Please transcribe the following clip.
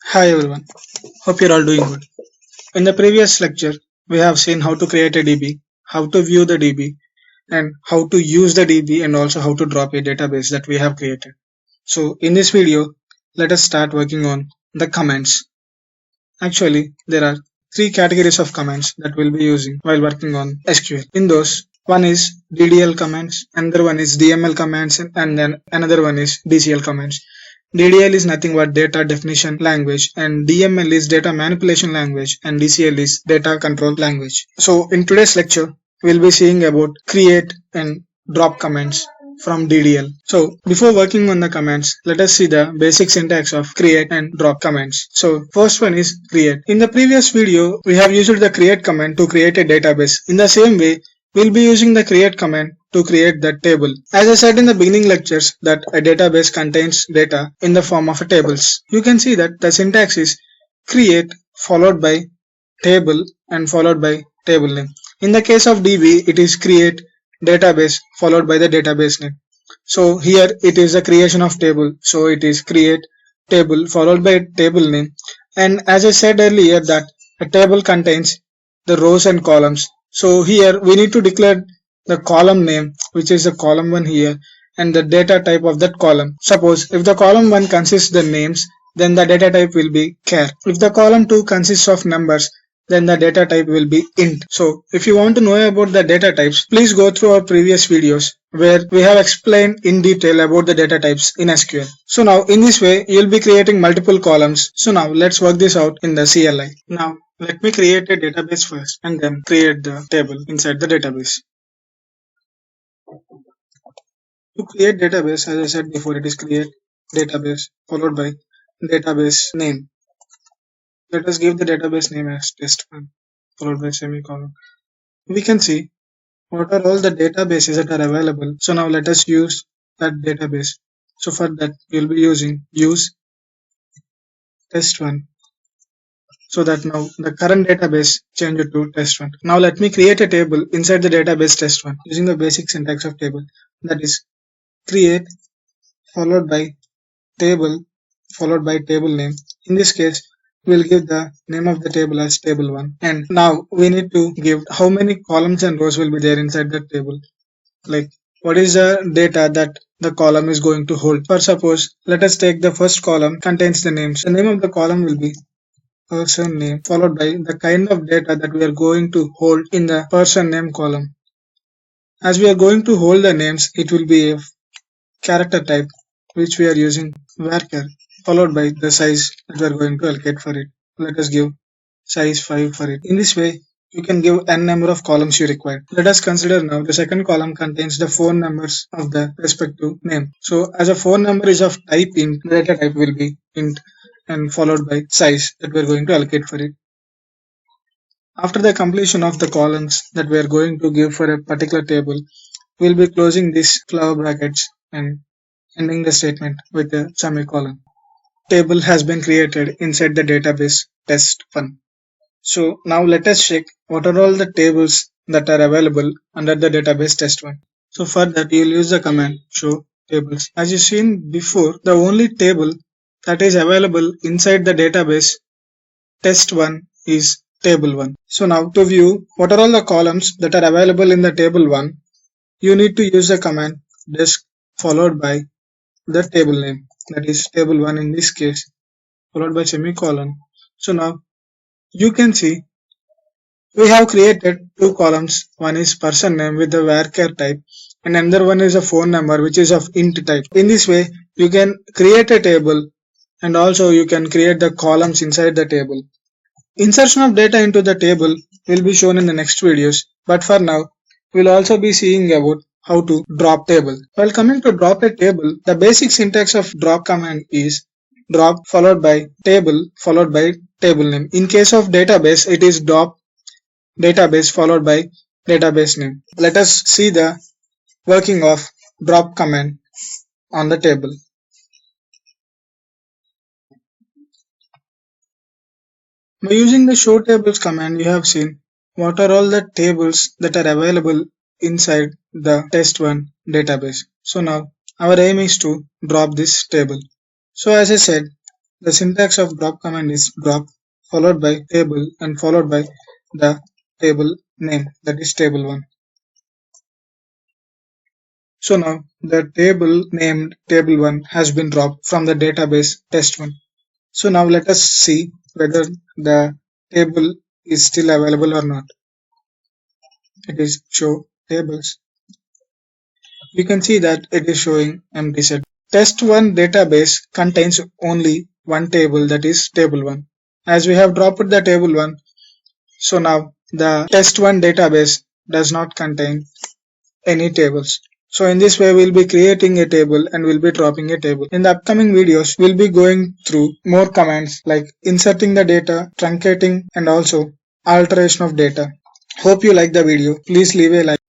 Hi everyone, hope you're all doing good. In the previous lecture, we have seen how to create a DB, how to view the DB, and how to use the DB and also how to drop a database that we have created. So in this video, let us start working on the commands. Actually, there are three categories of commands that we'll be using while working on SQL. In those, one is DDL commands, another one is DML commands, and then another one is DCL commands. DDL is nothing but data definition language, and DML is data manipulation language, and DCL is data control language. So in today's lecture, we'll be seeing about create and drop commands from DDL. So before working on the commands, let us see the basic syntax of create and drop commands. So first one is create. In the previous video, we have used the create command to create a database. In the same way, we'll be using the create command to create that table. As I said in the beginning lectures that a database contains data in the form of tables. You can see that the syntax is create followed by table and followed by table name. In the case of DB, it is create database followed by the database name. So here it is a creation of table. So it is create table followed by table name. And as I said earlier that a table contains the rows and columns. So here we need to declare the column name, which is the column 1 here, and the data type of that column. Suppose if the column 1 consists the names, then the data type will be char. If the column 2 consists of numbers, then the data type will be int. So if you want to know about the data types, please go through our previous videos where we have explained in detail about the data types in SQL. So now in this way, you'll be creating multiple columns. So now let's work this out in the CLI. Now let me create a database first and then create the table inside the database. To create database, as I said before, it is create database followed by database name. Let us give the database name as test1 followed by semicolon. We can see what are all the databases that are available. So now let us use that database. So for that we'll be using use test1 so that now the current database change it to test1. Now let me create a table inside the database test1 using the basic syntax of table, that is create followed by table followed by table name. In this case, we'll give the name of the table as table1. And now we need to give how many columns and rows will be there inside that table. Like what is the data that the column is going to hold. For suppose, let us take the first column contains the names. The name of the column will be person name followed by the kind of data that we are going to hold in the person name column. As we are going to hold the names, it will be a character type which we are using varchar followed by the size that we are going to allocate for it. Let us give size 5 for it. In this way, you can give n number of columns you require. Let us consider now the second column contains the phone numbers of the respective name. So as a phone number is of type int, the data type will be int and followed by size that we are going to allocate for it. After the completion of the columns that we are going to give for a particular table, we will be closing these flower brackets and ending the statement with a semicolon. Table has been created inside the database test1. So now let us check what are all the tables that are available under the database test1. So for that you will use the command show tables. As you seen before, the only table that is available inside the database test1 is table 1. So now to view what are all the columns that are available in the table 1, you need to use the command disk followed by the table name, that is table 1 in this case, followed by semicolon. So now you can see we have created two columns. One is person name with the varchar type and another one is a phone number which is of int type. In this way, you can create a table and also you can create the columns inside the table. Insertion of data into the table will be shown in the next videos, but for now, we'll also be seeing about how to drop table. While coming to drop a table, the basic syntax of drop command is drop followed by table followed by table name. In case of database, it is drop database followed by database name. Let us see the working of drop command on the table. By using the show tables command, you have seen what are all the tables that are available inside the test1 database. So now our aim is to drop this table. So as I said, The syntax of drop command is drop followed by table and followed by the table name, that is table1. So now the table named table1 has been dropped from the database test1. So now let us see whether the table is still available or not. It is show tables. You can see that it is showing empty set. Test1 database contains only one table, that is table1. As we have dropped the table1, so now the test1 database does not contain any tables. So in this way we'll be creating a table and we'll be dropping a table. In the upcoming videos we'll be going through more commands like inserting the data, truncating and also alteration of data. Hope you like the video. Please leave a like.